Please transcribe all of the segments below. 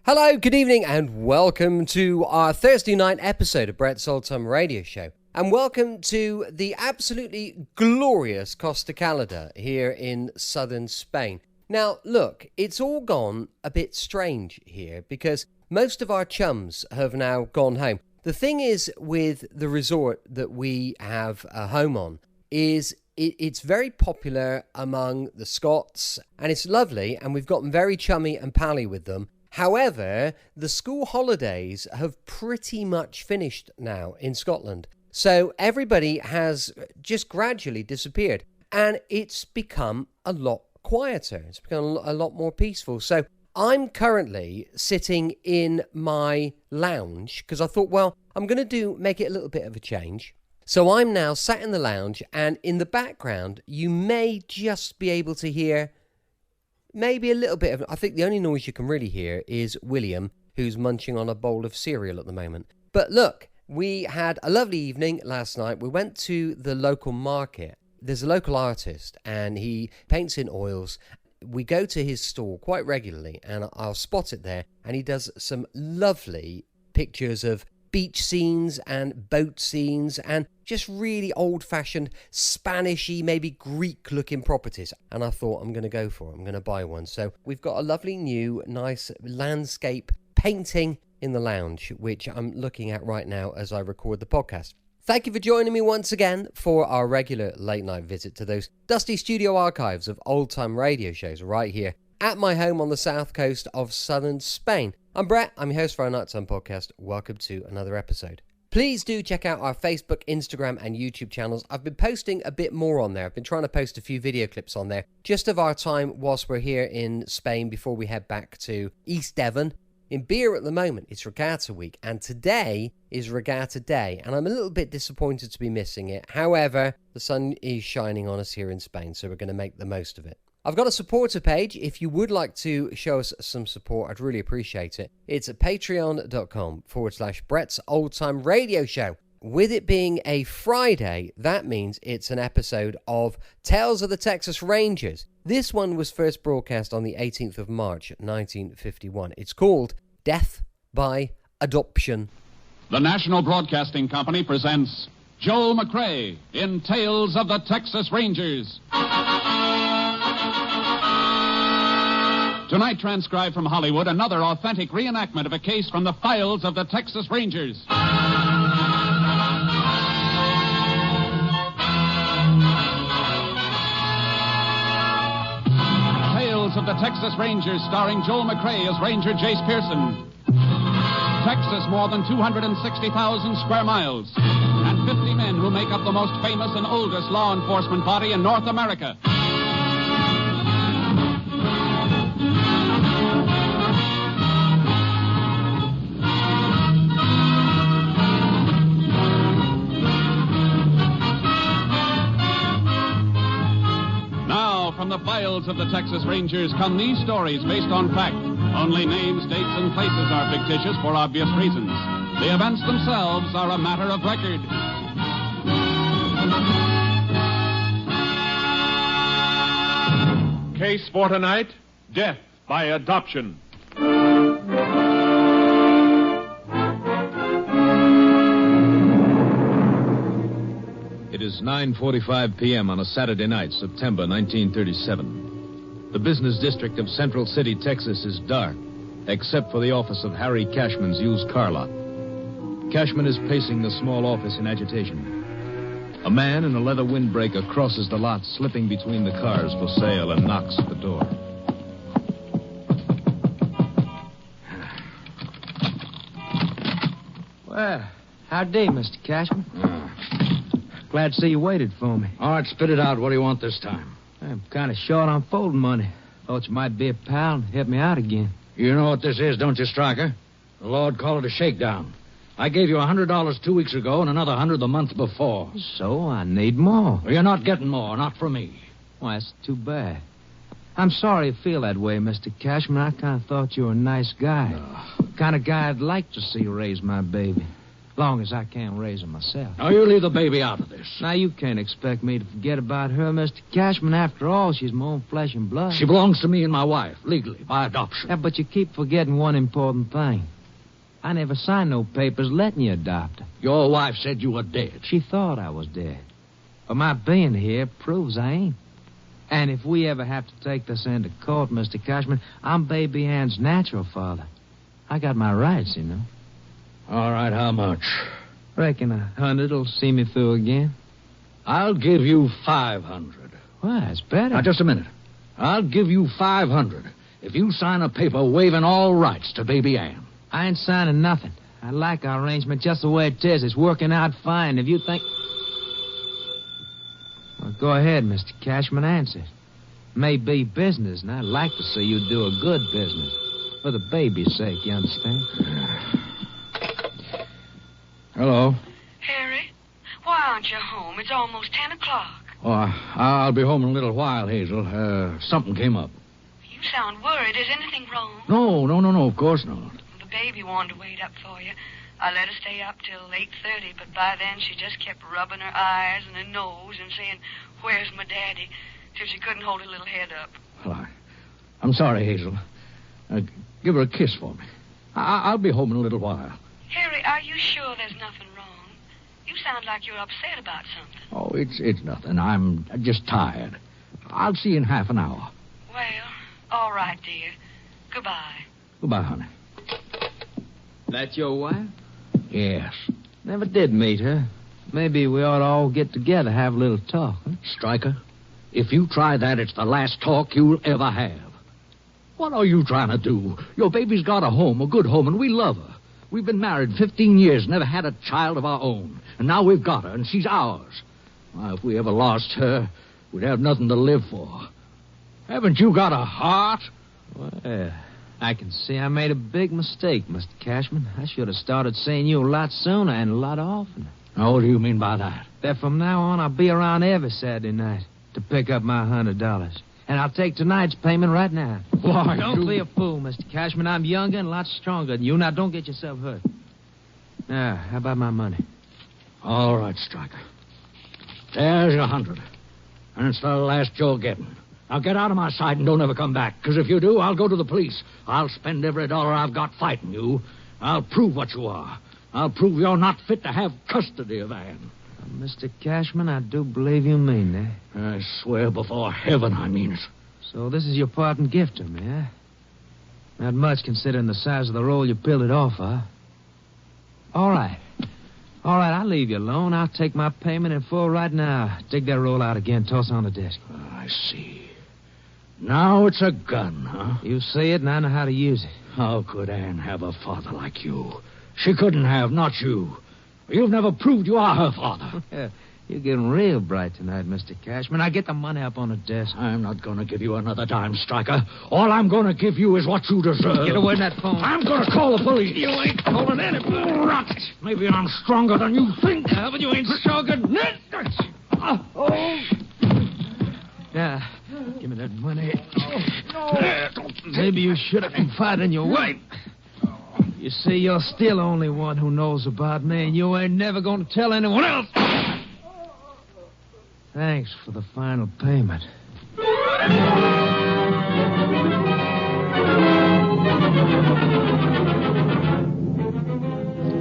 Hello, good evening, and welcome to our Thursday night episode of Brett's Old-Time Radio Show. And welcome to the absolutely glorious Costa Calada here in southern Spain. Now, look, it's all gone a bit strange here because most of our chums have now gone home. The thing is with the resort that we have a home on is it's very popular among the Scots, and it's lovely, and we've gotten very chummy and pally with them. However, the school holidays have pretty much finished now in Scotland. So everybody has just gradually disappeared. And it's become a lot quieter. It's become a lot more peaceful. So I'm currently sitting in my lounge because I thought, well, I'm going to make it a little bit of a change. So I'm now sat in the lounge, and in the background, you may just be able to hear maybe a little bit of, I think the only noise you can really hear is William, who's munching on a bowl of cereal at the moment. But look, we had a lovely evening last night. We went to the local market. There's a local artist, and he paints in oils. We go to his store quite regularly, and I'll spot it there. And he does some lovely pictures of beach scenes and boat scenes and just really old-fashioned Spanishy, maybe Greek-looking properties. And I thought, I'm going to go for it. I'm going to buy one. So we've got a lovely new, nice landscape painting in the lounge, which I'm looking at right now as I record the podcast. Thank you for joining me once again for our regular late-night visit to those dusty studio archives of old-time radio shows right here at my home on the south coast of southern Spain. I'm Brett, I'm your host for our Nighttime podcast. Welcome to another episode. Please do check out our Facebook, Instagram and YouTube channels. I've been posting a bit more on there. I've been trying to post a few video clips on there just of our time whilst we're here in Spain before we head back to East Devon. In Beer at the moment, it's Regatta Week, and today is Regatta Day, and I'm a little bit disappointed to be missing it. However, the sun is shining on us here in Spain, so we're going to make the most of it. I've got a supporter page. If you would like to show us some support, I'd really appreciate it. It's at patreon.com/Brett's Old-Time Radio Show. With it being a Friday, that means it's an episode of Tales of the Texas Rangers. This one was first broadcast on the 18th of March, 1951. It's called Death by Adoption. The National Broadcasting Company presents Joel McCrea in Tales of the Texas Rangers. Tonight, transcribed from Hollywood, another authentic reenactment of a case from the files of the Texas Rangers. Tales of the Texas Rangers, starring Joel McCrea as Ranger Jace Pearson. Texas, more than 260,000 square miles, and 50 men who make up the most famous and oldest law enforcement body in North America. From the files of the Texas Rangers come these stories based on fact. Only names, dates, and places are fictitious for obvious reasons. The events themselves are a matter of record. Case for tonight, Death by Adoption. It is 9:45 p.m. on a Saturday night, September 1937. The business district of Central City, Texas is dark, except for the office of Harry Cashman's used car lot. Cashman is pacing the small office in agitation. A man in a leather windbreaker crosses the lot, slipping between the cars for sale, and knocks at the door. Well, howdy, Mr. Cashman. Glad to see you waited for me. All right, spit it out. What do you want this time? I'm kind of short on folding money. Thought you might be a pal and help me out again. You know what this is, don't you, Stryker? The Lord called it a shakedown. I gave you $100 2 weeks ago and another $100 the month before. So I need more. Well, you're not getting more, not from me. Well, that's too bad. I'm sorry you feel that way, Mr. Cashman. I kind of thought you were a nice guy. Kind of guy I'd like to see raise my baby. Long as I can't raise her myself. Now, you leave the baby out of this. Now, you can't expect me to forget about her, Mr. Cashman. After all, she's my own flesh and blood. She belongs to me and my wife, legally, by adoption. Yeah, but you keep forgetting one important thing. I never signed no papers letting you adopt her. Your wife said you were dead. She thought I was dead. But my being here proves I ain't. And if we ever have to take this into court, Mr. Cashman, I'm Baby Ann's natural father. I got my rights, you know. All right, how much? Reckon 100'll see me through again. I'll give you 500. Why, it's better. Now, just a minute. I'll give you 500 if you sign a paper waiving all rights to Baby Ann. I ain't signing nothing. I like our arrangement just the way it is. It's working out fine. If you think... Well, go ahead, Mr. Cashman, answer it. May be business, and I'd like to see you do a good business. For the baby's sake, you understand? Hello. Harry, why aren't you home? It's almost 10 o'clock. Oh, I'll be home in a little while, Hazel. Something came up. You sound worried. Is anything wrong? No, of course not. The baby wanted to wait up for you. I let her stay up till 8:30, but by then she just kept rubbing her eyes and her nose and saying, "Where's my daddy?" till she couldn't hold her little head up. Well, I'm sorry, Hazel. Give her a kiss for me. I'll be home in a little while. Harry, are you sure there's nothing wrong? You sound like you're upset about something. Oh, it's nothing. I'm just tired. I'll see you in half an hour. Well, all right, dear. Goodbye. Goodbye, honey. That your wife? Yes. Never did meet her. Maybe we ought to all get together, have a little talk. Huh? Stryker, if you try that, it's the last talk you'll ever have. What are you trying to do? Your baby's got a home, a good home, and we love her. We've been married 15 years, never had a child of our own. And now we've got her, and she's ours. Well, if we ever lost her, we'd have nothing to live for. Haven't you got a heart? Well, I can see I made a big mistake, Mr. Cashman. I should have started seeing you a lot sooner and a lot oftener. Now, what do you mean by that? That from now on, I'll be around every Saturday night to pick up my $100. And I'll take tonight's payment right now. Why, Don't be a fool, Mr. Cashman. I'm younger and a lot stronger than you. Now, don't get yourself hurt. Now, how about my money? All right, Stryker. There's your 100. And it's the last you're getting. Now, get out of my sight and don't ever come back. Because if you do, I'll go to the police. I'll spend every dollar I've got fighting you. I'll prove what you are. I'll prove you're not fit to have custody of Ann. Mr. Cashman, I do believe you mean that. I swear before heaven I mean it. So this is your parting gift to me, huh? Not much considering the size of the roll you peeled it off, huh? All right, I'll leave you alone. I'll take my payment in full right now. Dig that roll out again, toss it on the desk. I see. Now it's a gun, huh? You see it, and I know how to use it. How could Ann have a father like you? She couldn't have, not you. You've never proved you are her father. You're getting real bright tonight, Mr. Cashman. Now get the money up on the desk. I'm not going to give you another dime, Stryker. All I'm going to give you is what you deserve. Get away from that phone. I'm going to call the police. You ain't calling anybody. Rot. Maybe I'm stronger than you think. But you ain't stronger than that. Now, give me that money. Maybe you should have confided in your wife. You see, you're still the only one who knows about me, and you ain't never going to tell anyone else. Thanks for the final payment.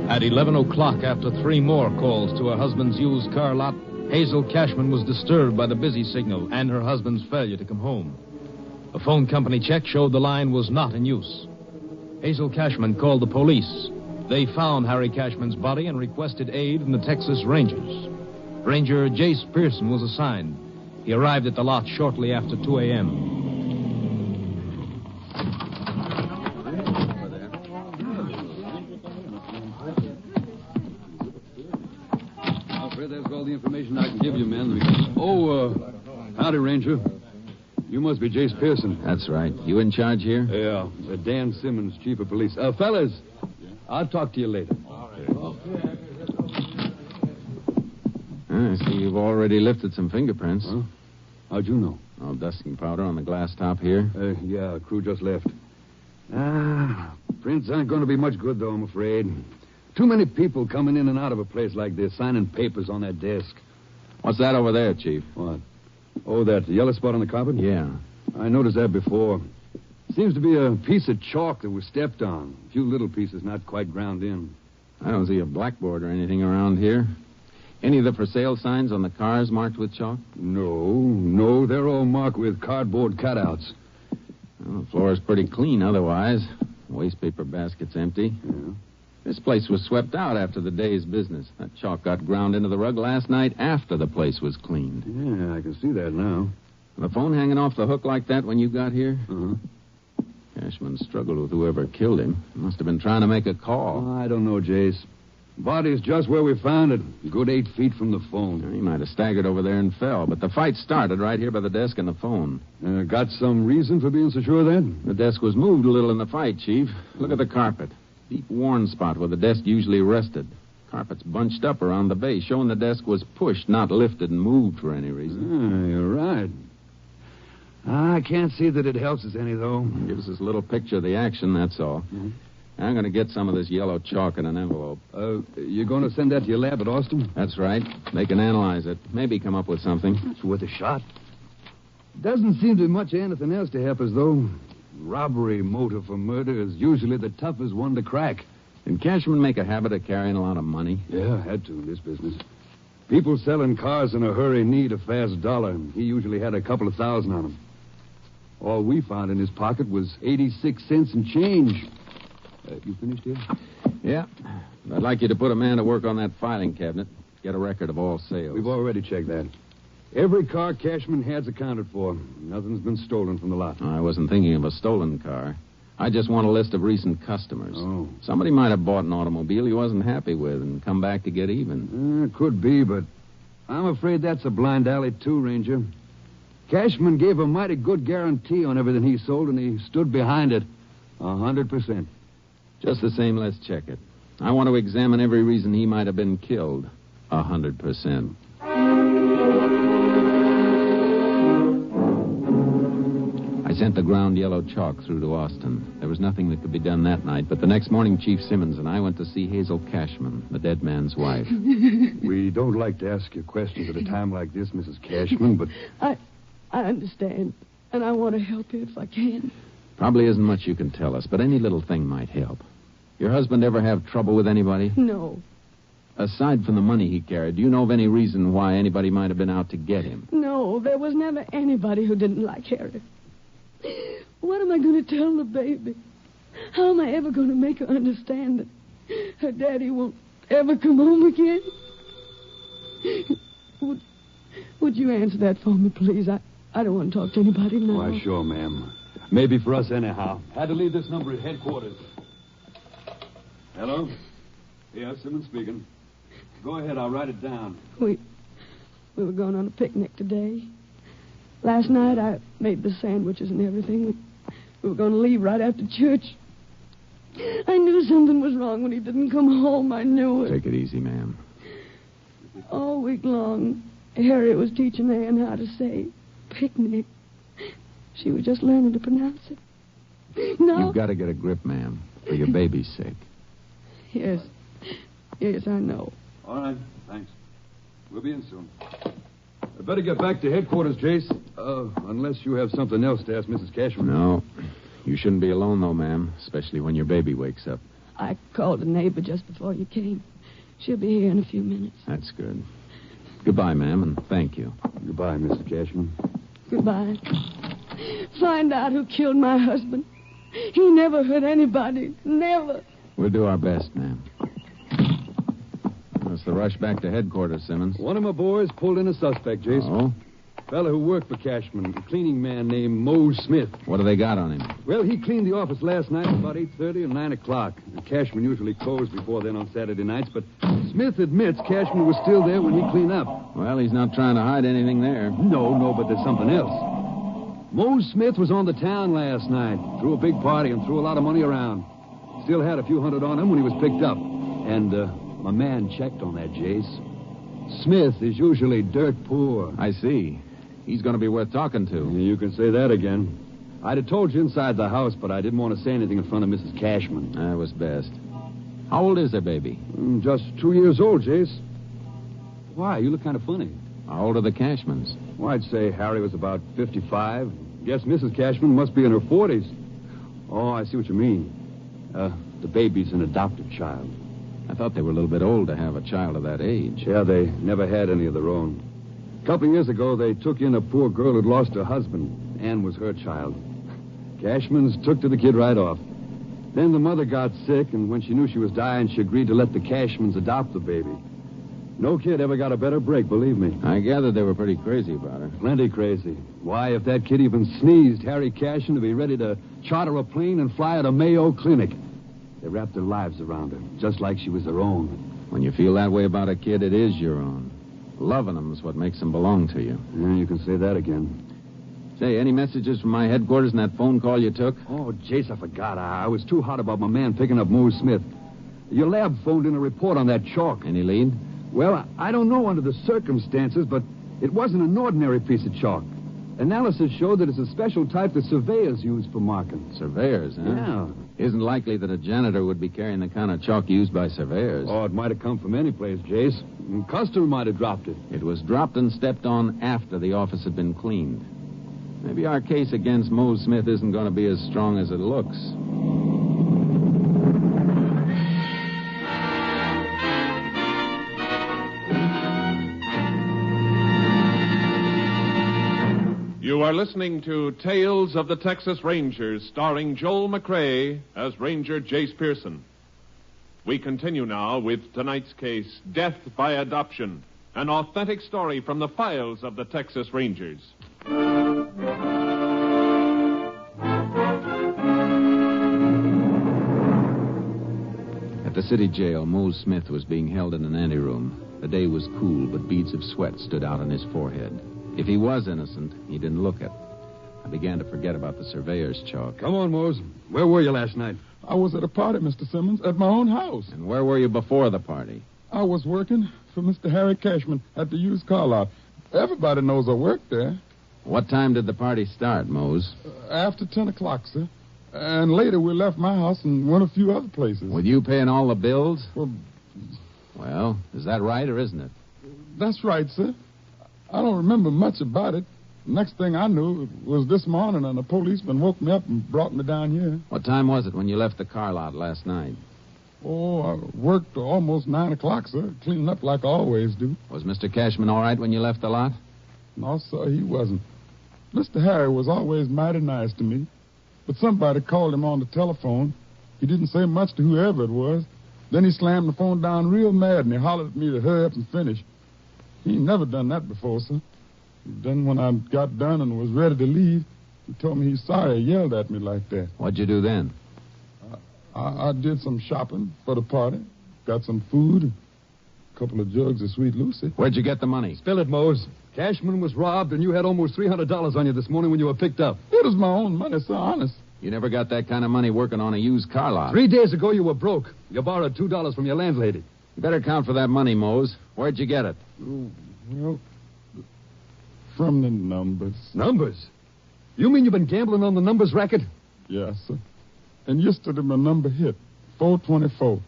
At 11 o'clock, after 3 more calls to her husband's used car lot, Hazel Cashman was disturbed by the busy signal and her husband's failure to come home. A phone company check showed the line was not in use. Hazel Cashman called the police. They found Harry Cashman's body and requested aid from the Texas Rangers. Ranger Jace Pearson was assigned. He arrived at the lot shortly after 2 a.m. Alfred, there's all the information I can give you, man. Howdy, Ranger. You must be Jace Pearson. That's right. You in charge here? Yeah, Dan Simmons, chief of police. Fellas, I'll talk to you later. I see you've already lifted some fingerprints. Huh? How'd you know? Oh, dusting powder on the glass top here. Yeah, crew just left. Prints aren't going to be much good, though, I'm afraid. Too many people coming in and out of a place like this, signing papers on that desk. What's that over there, Chief? What? Oh, that yellow spot on the carpet? Yeah. I noticed that before. Seems to be a piece of chalk that was stepped on. A few little pieces not quite ground in. I don't see a blackboard or anything around here. Any of the for sale signs on the cars marked with chalk? No, they're all marked with cardboard cutouts. Well, the floor is pretty clean otherwise. The waste paper basket's empty. Yeah. This place was swept out after the day's business. That chalk got ground into the rug last night after the place was cleaned. Yeah, I can see that now. The phone hanging off the hook like that when you got here? Uh-huh. Cashman struggled with whoever killed him. Must have been trying to make a call. I don't know, Jace. Body's just where we found it. A good 8 feet from the phone. He might have staggered over there and fell, but the fight started right here by the desk and the phone. Got some reason for being so sure of that? The desk was moved a little in the fight, Chief. Look at the carpet. Deep worn spot where the desk usually rested. Carpet's bunched up around the base, showing the desk was pushed, not lifted and moved for any reason. You're right. I can't see that it helps us any, though. Gives us a little picture of the action, that's all. Mm-hmm. I'm going to get some of this yellow chalk in an envelope. You're going to send that to your lab at Austin? That's right. They can analyze it. Maybe come up with something. It's worth a shot. Doesn't seem to be much of anything else to help us, though. Robbery motive for murder is usually the toughest one to crack. Did Cashman make a habit of carrying a lot of money? Yeah, had to in this business. People selling cars in a hurry need a fast dollar. He usually had a couple of thousand on him. All we found in his pocket was 86 cents and change. You finished here? Yeah. I'd like you to put a man to work on that filing cabinet. Get a record of all sales. We've already checked that. Every car Cashman has accounted for. Nothing's been stolen from the lot. I wasn't thinking of a stolen car. I just want a list of recent customers. Oh. Somebody might have bought an automobile he wasn't happy with and come back to get even. Could be, but I'm afraid that's a blind alley, too, Ranger. Cashman gave a mighty good guarantee on everything he sold, and he stood behind it 100%. Just the same, let's check it. I want to examine every reason he might have been killed 100%. I sent the ground yellow chalk through to Austin. There was nothing that could be done that night, but the next morning Chief Simmons and I went to see Hazel Cashman, the dead man's wife. We don't like to ask you questions at a time like this, Mrs. Cashman, but... I understand, and I want to help you if I can. Probably isn't much you can tell us, but any little thing might help. Your husband ever have trouble with anybody? No. Aside from the money he carried, do you know of any reason why anybody might have been out to get him? No, there was never anybody who didn't like Harry. What am I going to tell the baby? How am I ever going to make her understand that her daddy won't ever come home again? Would you answer that for me, please? I don't want to talk to anybody now. Why, sure, ma'am. Maybe for us anyhow. Had to leave this number at headquarters. Hello? Yeah, Simmons speaking. Go ahead, I'll write it down. We were going on a picnic today. Last night I made the sandwiches and everything. We were going to leave right after church. I knew something was wrong when he didn't come home. I knew it. Take it easy, ma'am. All week long, Harry was teaching Ann how to say picnic. She was just learning to pronounce it. No. You've got to get a grip, ma'am, for your baby's sake. Yes, I know. All right, thanks. We'll be in soon. I better get back to headquarters, Jace. Unless you have something else to ask Mrs. Cashman. No. You shouldn't be alone, though, ma'am, especially when your baby wakes up. I called a neighbor just before you came. She'll be here in a few minutes. That's good. Goodbye, ma'am, and thank you. Goodbye, Mrs. Cashman. Goodbye. Find out who killed my husband. He never hurt anybody. Never. We'll do our best, ma'am. What's the rush back to headquarters, Simmons? One of my boys pulled in a suspect, Jason. Oh? Fella who worked for Cashman, a cleaning man named Mose Smith. What do they got on him? Well, he cleaned the office last night at about 8:30 and 9 o'clock. Cashman usually closed before then on Saturday nights, but Smith admits Cashman was still there when he cleaned up. Well, he's not trying to hide anything there. No, but there's something else. Mose Smith was on the town last night, threw a big party and threw a lot of money around. Still had a few hundred on him when he was picked up. And my man checked on that, Jace. Smith is usually dirt poor. I see. He's going to be worth talking to. You can say that again. I'd have told you inside the house, but I didn't want to say anything in front of Mrs. Cashman. That was best. How old is their baby? Just 2 years old, Jace. Why? You look kind of funny. How old are the Cashmans? Well, I'd say Harry was about 55. Guess Mrs. Cashman must be in her 40s. Oh, I see what you mean. The baby's an adopted child. I thought they were a little bit old to have a child of that age. Yeah, they never had any of their own. A couple of years ago, they took in a poor girl who'd lost her husband. Ann was her child. Cashmans took to the kid right off. Then the mother got sick, and when she knew she was dying, she agreed to let the Cashmans adopt the baby. No kid ever got a better break, believe me. I gathered they were pretty crazy about her. Plenty crazy. Why, if that kid even sneezed, Harry Cashman would be ready to charter a plane and fly her to Mayo Clinic. They wrapped their lives around her, just like she was their own. When you feel that way about a kid, it is your own. Loving them is what makes them belong to you. Yeah, you can say that again. Say, any messages from my headquarters in that phone call you took? Oh, Jace, I forgot. I was too hot about my man picking up Mose Smith. Your lab phoned in a report on that chalk. Any lead? Well, I don't know under the circumstances, but it wasn't an ordinary piece of chalk. Analysis showed that it's a special type that surveyors use for marking. Surveyors, huh? Yeah. Isn't likely that a janitor would be carrying the kind of chalk used by surveyors. Oh, it might have come from any place, Jace. A customer might have dropped it. It was dropped and stepped on after the office had been cleaned. Maybe our case against Mose Smith isn't going to be as strong as it looks. You are listening to Tales of the Texas Rangers, starring Joel McCrae as Ranger Jace Pearson. We continue now with tonight's case, Death by Adoption, an authentic story from the files of the Texas Rangers. At the city jail, Mose Smith was being held in an anteroom. The day was cool, but beads of sweat stood out on his forehead. If he was innocent, he didn't look it. I began to forget about the surveyor's chalk. Come on, Mose. Where were you last night? I was at a party, Mr. Simmons, at my own house. And where were you before the party? I was working for Mr. Harry Cashman at the used car lot. Everybody knows I work there. What time did the party start, Mose? After 10 o'clock, sir. And later we left my house and went a few other places. With you paying all the bills? Well, is that right or isn't it? That's right, sir. I don't remember much about it. Next thing I knew was this morning, and a policeman woke me up and brought me down here. What time was it when you left the car lot last night? Oh, I worked almost 9 o'clock, sir, cleaning up like I always do. Was Mr. Cashman all right when you left the lot? No, sir, he wasn't. Mr. Harry was always mighty nice to me. But somebody called him on the telephone. He didn't say much to whoever it was. Then he slammed the phone down real mad, and he hollered at me to hurry up and finish. He ain't never done that before, sir. Then when I got done and was ready to leave, he told me he's sorry he yelled at me like that. What'd you do then? I did some shopping for the party. Got some food, a couple of jugs of Sweet Lucy. Where'd you get the money? Spill it, Mose. Cashman was robbed, and you had almost $300 on you this morning when you were picked up. It was my own money, sir, honest. You never got that kind of money working on a used car lot. 3 days ago, you were broke. You borrowed $2 from your landlady. You better count for that money, Mose. Where'd you get it? Oh, well, from the numbers. Numbers? You mean you've been gambling on the numbers racket? Yes, sir. And yesterday my number hit, 424.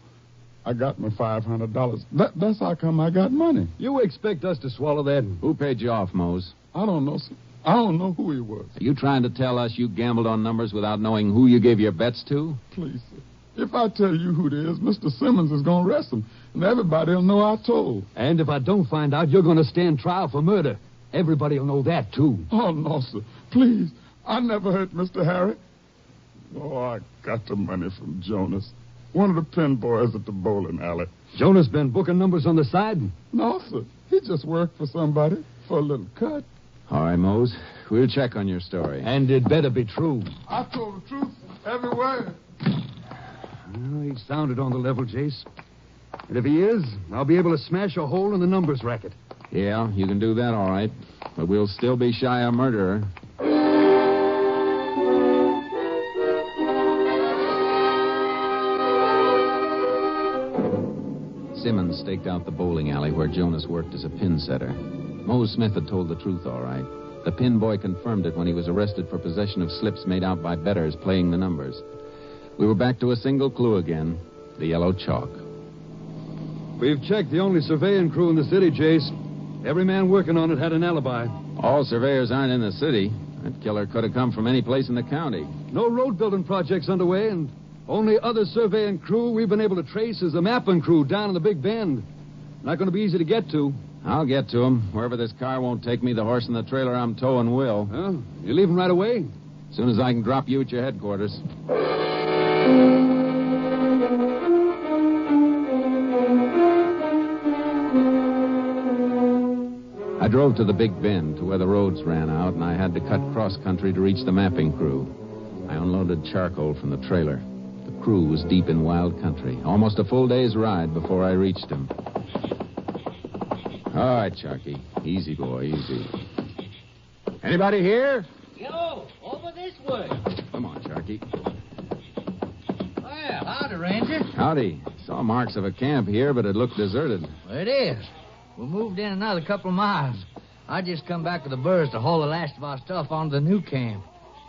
I got my $500. That's how come I got money. You expect us to swallow that? Who paid you off, Mose? I don't know, sir. I don't know who he was. Are you trying to tell us you gambled on numbers without knowing who you gave your bets to? Please, sir. If I tell you who it is, Mr. Simmons is going to arrest him, and everybody will know I told. And if I don't find out, you're going to stand trial for murder. Everybody will know that, too. Oh, no, sir. Please. I never hurt Mr. Harry. Oh, I got the money from Jonas, one of the pin boys at the bowling alley. Jonas been booking numbers on the side? No, sir. He just worked for somebody for a little cut. All right, Mose. We'll check on your story. And it better be true. I told the truth every word. Well, he sounded on the level, Jace. And if he is, I'll be able to smash a hole in the numbers racket. Yeah, you can do that all right. But we'll still be shy of murderer. Simmons staked out the bowling alley where Jonas worked as a pin setter. Mose Smith had told the truth all right. The pin boy confirmed it when he was arrested for possession of slips made out by bettors playing the numbers. We were back to a single clue again. the yellow chalk. We've checked the only surveying crew in the city, Jace. Every man working on it had an alibi. All surveyors aren't in the city. That killer could have come from any place in the county. No road building projects underway, and only other surveying crew we've been able to trace is the mapping crew down in the Big Bend. Not going to be easy to get to. I'll get to him. Wherever this car won't take me, the horse and the trailer I'm towing will. Well, you leaving right away? As soon as I can drop you at your headquarters. I drove to the Big Bend to where the roads ran out, and I had to cut cross-country to reach the mapping crew. I unloaded charcoal from the trailer. The crew was deep in wild country. Almost a full day's ride before I reached them. All right, Sharky. Easy, boy, easy. Anybody here? Yo, over this way. Come on, Sharky. Well, howdy, Ranger. Howdy. Saw marks of a camp here, but it looked deserted. Well, it is. We moved in another couple of miles. I just come back with the birds to haul the last of our stuff onto the new camp.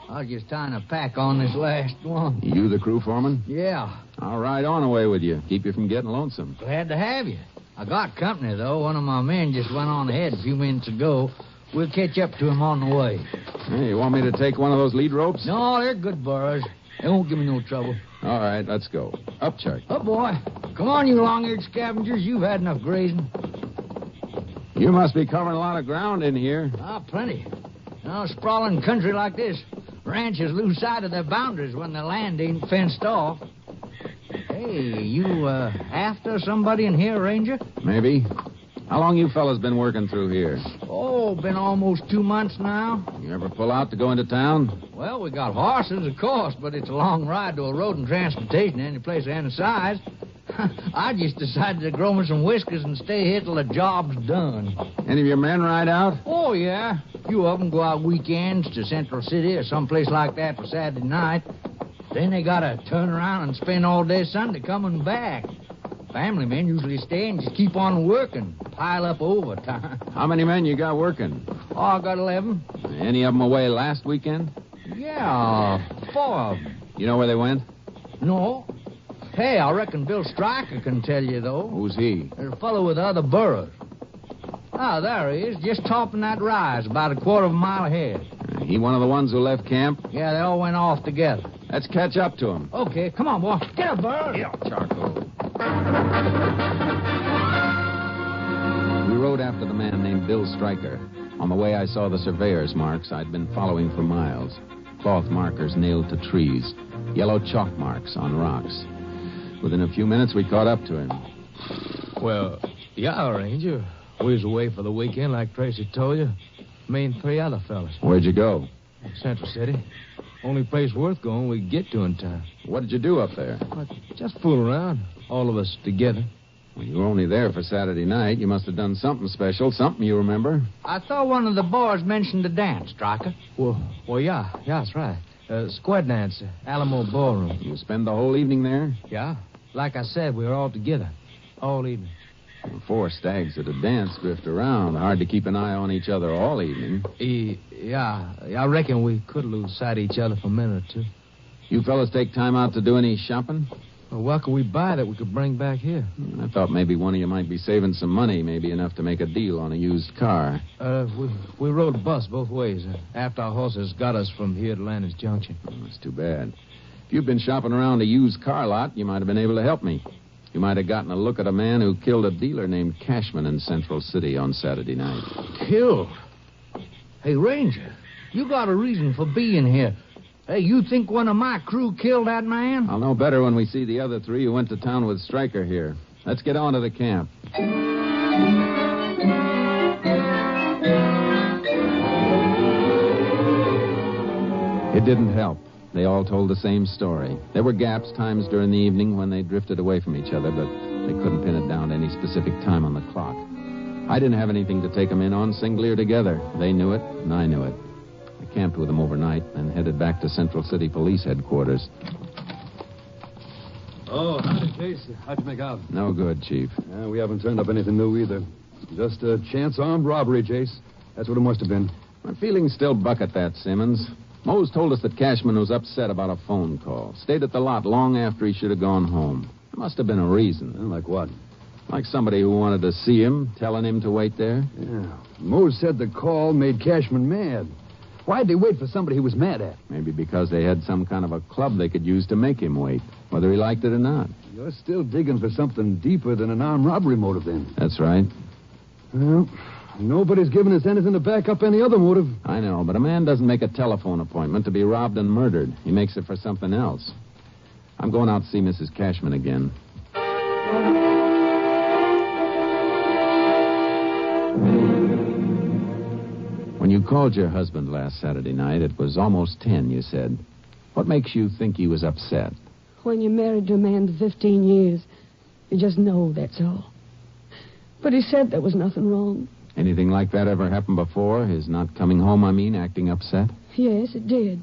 I was just tying a pack on this last one. You the crew foreman? Yeah. I'll ride on away with you. Keep you from getting lonesome. Glad to have you. I got company, though. One of my men just went on ahead a few minutes ago. We'll catch up to him on the way. Hey, you want me to take one of those lead ropes? No, they're good burros. They won't give me no trouble. All right, let's go. Up, Chuck. Up, boy. Come on, you long-eared scavengers. You've had enough grazing. You must be covering a lot of ground in here. Ah, plenty. You know, sprawling country like this, ranchers lose sight of their boundaries when their land ain't fenced off. Hey, you after somebody in here, Ranger? Maybe. How long you fellas been working through here? Oh, been almost 2 months now. You ever pull out to go into town? Well, we got horses, of course, but it's a long ride to a road and transportation any place of any size. I just decided to grow me some whiskers and stay here till the job's done. Any of your men ride out? Oh, yeah. A few of them go out weekends to Central City or someplace like that for Saturday night. Then they gotta turn around and spend all day Sunday coming back. Family men usually stay and just keep on working, pile up overtime. How many men you got working? Oh, I got 11. Any of them away last weekend? Yeah, 4 of them. You know where they went? No. Hey, I reckon Bill Stryker can tell you, though. Who's he? There's a fellow with the other burros. Ah, there he is, just topping that rise, about a quarter of a mile ahead. He one of the ones who left camp? Yeah, they all went off together. Let's catch up to him. Okay, come on, boy. Get up, burro. Yeah, charcoal. We rode after the man named Bill Stryker. On the way, I saw the surveyor's marks I'd been following for miles. Cloth markers nailed to trees. Yellow chalk marks on rocks. Within a few minutes, we caught up to him. Well, yeah, Ranger. We was away for the weekend, like Tracy told you. Me and 3 other fellas. Where'd you go? Central City. Only place worth going we could get to in time. What did you do up there? But just fool around, all of us together. Well, you were only there for Saturday night. You must have done something special, something you remember. I thought one of the boys mentioned the dance, Stryker. Well, yeah, that's right. Square dance, Alamo Ballroom. You spend the whole evening there? Yeah. Like I said, we were all together. All evening. 4 stags at a dance drift around. Hard to keep an eye on each other all evening. Yeah, I reckon we could lose sight of each other for a minute or 2. You fellas take time out to do any shopping? Well, what could we buy that we could bring back here? I thought maybe one of you might be saving some money, maybe enough to make a deal on a used car. We rode a bus both ways after our horses got us from here to Landers Junction. Oh, that's too bad. If you'd been shopping around a used car lot, you might have been able to help me. You might have gotten a look at a man who killed a dealer named Cashman in Central City on Saturday night. Killed? Hey, Ranger, you got a reason for being here. Hey, you think one of my crew killed that man? I'll know better when we see the other 3 who went to town with Stryker here. Let's get on to the camp. It didn't help. They all told the same story. There were gaps, times during the evening when they drifted away from each other, but they couldn't pin it down to any specific time on the clock. I didn't have anything to take them in on, singly or together. They knew it, and I knew it. I camped with them overnight and headed back to Central City Police Headquarters. Oh, howdy, Chase. How'd you make out? No good, Chief. Yeah, we haven't turned up anything new either. Just a chance armed robbery, Chase. That's what it must have been. My feelings still buck at that, Simmons. Mose told us that Cashman was upset about a phone call. Stayed at the lot long after he should have gone home. There must have been a reason. Like what? Like somebody who wanted to see him, telling him to wait there. Yeah. Mose said the call made Cashman mad. Why'd they wait for somebody he was mad at? Maybe because they had some kind of a club they could use to make him wait, whether he liked it or not. You're still digging for something deeper than an armed robbery motive, then. That's right. Well, nobody's given us anything to back up any other motive. I know, but a man doesn't make a telephone appointment to be robbed and murdered. He makes it for something else. I'm going out to see Mrs. Cashman again. When you called your husband last Saturday night, it was almost 10, you said. What makes you think he was upset? When you're married to a man for 15 years, you just know that's all. But he said there was nothing wrong. Anything like that ever happened before? His not coming home, acting upset? Yes, it did.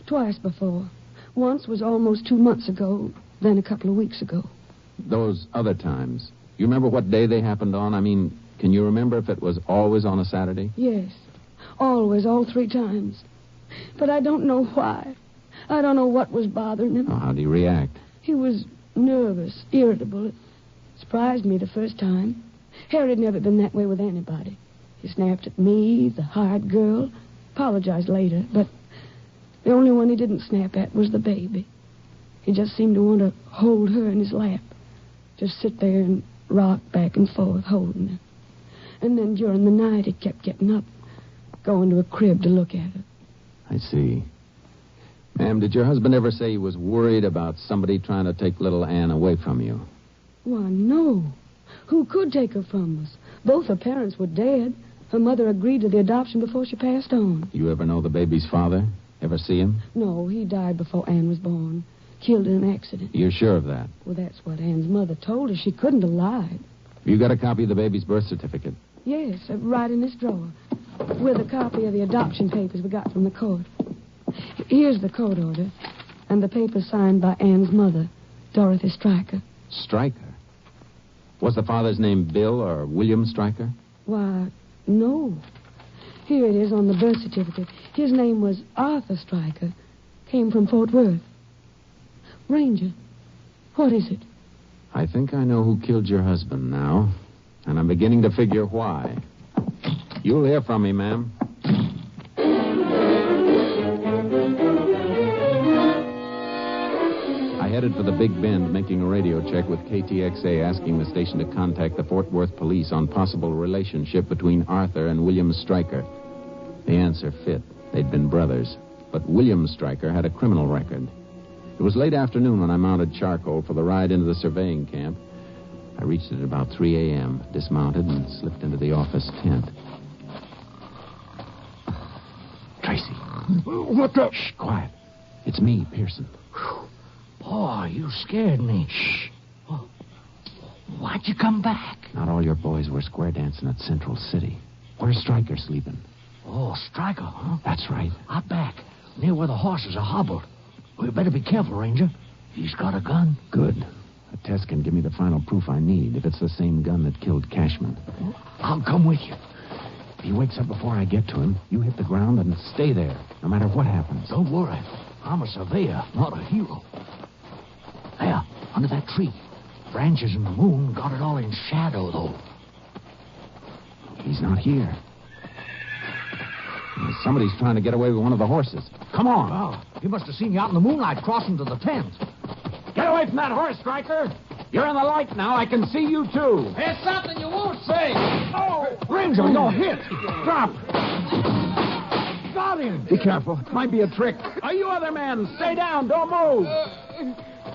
Twice before. Once was almost 2 months ago, then a couple of weeks ago. Those other times, you remember what day they happened on? Can you remember if it was always on a Saturday? Yes. Always, all 3 times. But I don't know why. I don't know what was bothering him. Oh, how'd he react? He was nervous, irritable. It surprised me the first time. Harry had never been that way with anybody. He snapped at me, the hired girl, apologized later, but the only one he didn't snap at was the baby. He just seemed to want to hold her in his lap. Just sit there and rock back and forth, holding her. And then during the night, he kept getting up, going to a crib to look at her. I see. Ma'am, did your husband ever say he was worried about somebody trying to take little Anne away from you? Why, no. Who could take her from us? Both her parents were dead. Her mother agreed to the adoption before she passed on. You ever know the baby's father? Ever see him? No, he died before Anne was born. Killed in an accident. You're sure of that? Well, that's what Anne's mother told her. She couldn't have lied. You got a copy of the baby's birth certificate? Yes, right in this drawer. With a copy of the adoption papers we got from the court. Here's the court order. And the paper signed by Anne's mother, Dorothy Stryker. Stryker? Was the father's name Bill or William Stryker? Why, no. Here it is on the birth certificate. His name was Arthur Stryker. Came from Fort Worth. Ranger, what is it? I think I know who killed your husband now. And I'm beginning to figure why. You'll hear from me, ma'am. I headed for the Big Bend, making a radio check with KTXA, asking the station to contact the Fort Worth police on possible relationship between Arthur and William Stryker. The answer fit. They'd been brothers. But William Stryker had a criminal record. It was late afternoon when I mounted charcoal for the ride into the surveying camp. I reached it at about 3 a.m., dismounted, and slipped into the office tent. Tracy. What the? Shh, quiet. It's me, Pearson. Boy, you scared me. Shh. Why'd you come back? Not all your boys were square dancing at Central City. Where's Stryker sleeping? Oh, Stryker, huh? That's right. Out back, near where the horses are hobbled. We better be careful, Ranger. He's got a gun. Good. A test can give me the final proof I need if it's the same gun that killed Cashman. I'll come with you. If he wakes up before I get to him, you hit the ground and stay there, no matter what happens. Don't worry. I'm a surveyor, not a hero. There, under that tree. Branches and the moon got it all in shadow, though. He's not here. Somebody's trying to get away with one of the horses. Come on. Oh, he must have seen you out in the moonlight crossing to the tent. Get away from that horse, Stryker. You're in the light now. I can see you, too. There's something you won't say. Oh, Ranger, you're hit. Drop. Got him. Be careful. It might be a trick. Are you other men? Stay down. Don't move.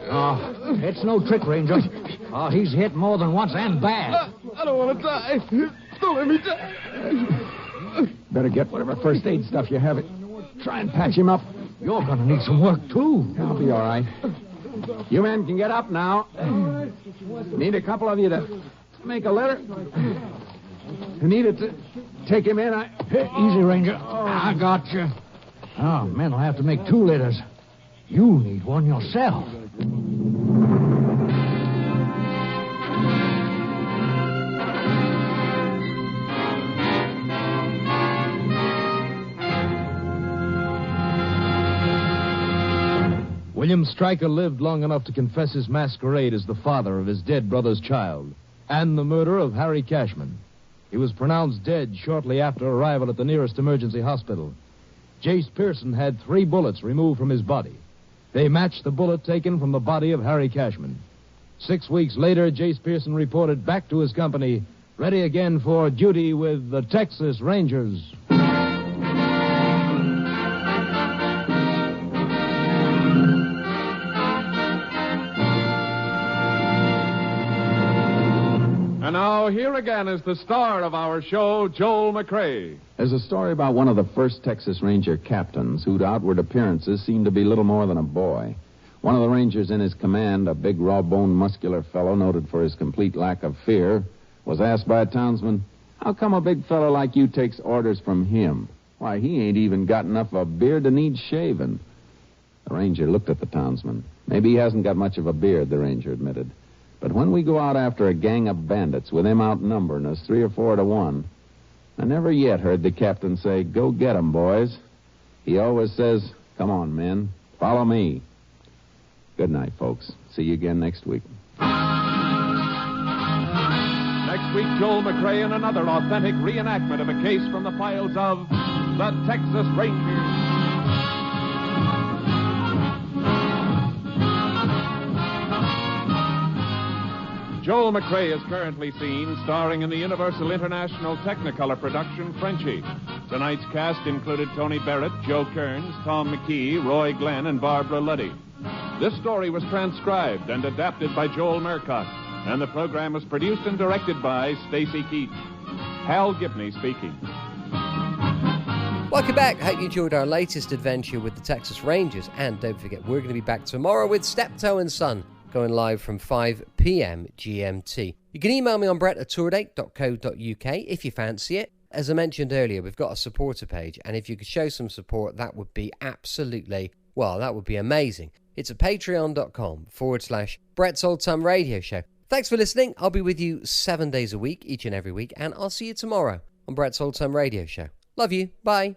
Oh, it's no trick, Ranger. Oh, he's hit more than once and bad. I don't want to die. Don't let me die. Better get whatever first aid stuff you have. Try and patch him up. You're going to need some work, too. I'll be all right. You men can get up now. Need a couple of you to make a litter. You need it to take him in. Easy, Ranger. I got you. Oh, men will have to make 2 litters. You need one yourself. William Stryker lived long enough to confess his masquerade as the father of his dead brother's child and the murder of Harry Cashman. He was pronounced dead shortly after arrival at the nearest emergency hospital. Jace Pearson had 3 bullets removed from his body. They matched the bullet taken from the body of Harry Cashman. 6 weeks later, Jace Pearson reported back to his company, ready again for duty with the Texas Rangers. And now, here again is the star of our show, Joel McCrea. There's a story about one of the first Texas Ranger captains whose outward appearances seemed to be little more than a boy. One of the Rangers in his command, a big, raw-boned, muscular fellow noted for his complete lack of fear, was asked by a townsman, "How come a big fellow like you takes orders from him? Why, he ain't even got enough of a beard to need shaving." The Ranger looked at the townsman. "Maybe he hasn't got much of a beard," the Ranger admitted. "But when we go out after a gang of bandits with him outnumbering us 3 or 4 to 1, I never yet heard the captain say, 'Go get 'em, boys.' He always says, 'Come on, men, follow me.' Good night, folks. See you again next week." Next week, Joel McCrea in another authentic reenactment of a case from the files of the Texas Rangers. Joel McCrea is currently seen starring in the Universal International Technicolor production Frenchie. Tonight's cast included Tony Barrett, Joe Kearns, Tom McKee, Roy Glenn, and Barbara Luddy. This story was transcribed and adapted by Joel Murcott, and the program was produced and directed by Stacy Keach. Hal Gibney speaking. Welcome back. Hope you enjoyed our latest adventure with the Texas Rangers. And don't forget, we're going to be back tomorrow with Steptoe and Son, going live from 5 p.m. GMT. You can email me on brettorchard.co.uk if you fancy it. As I mentioned earlier, we've got a supporter page, and if you could show some support, that would be absolutely, well, that would be amazing. It's at patreon.com/Brett's Old Time Radio Show. Thanks for listening. I'll be with you 7 days a week, each and every week, and I'll see you tomorrow on Brett's Old Time Radio Show. Love you. Bye.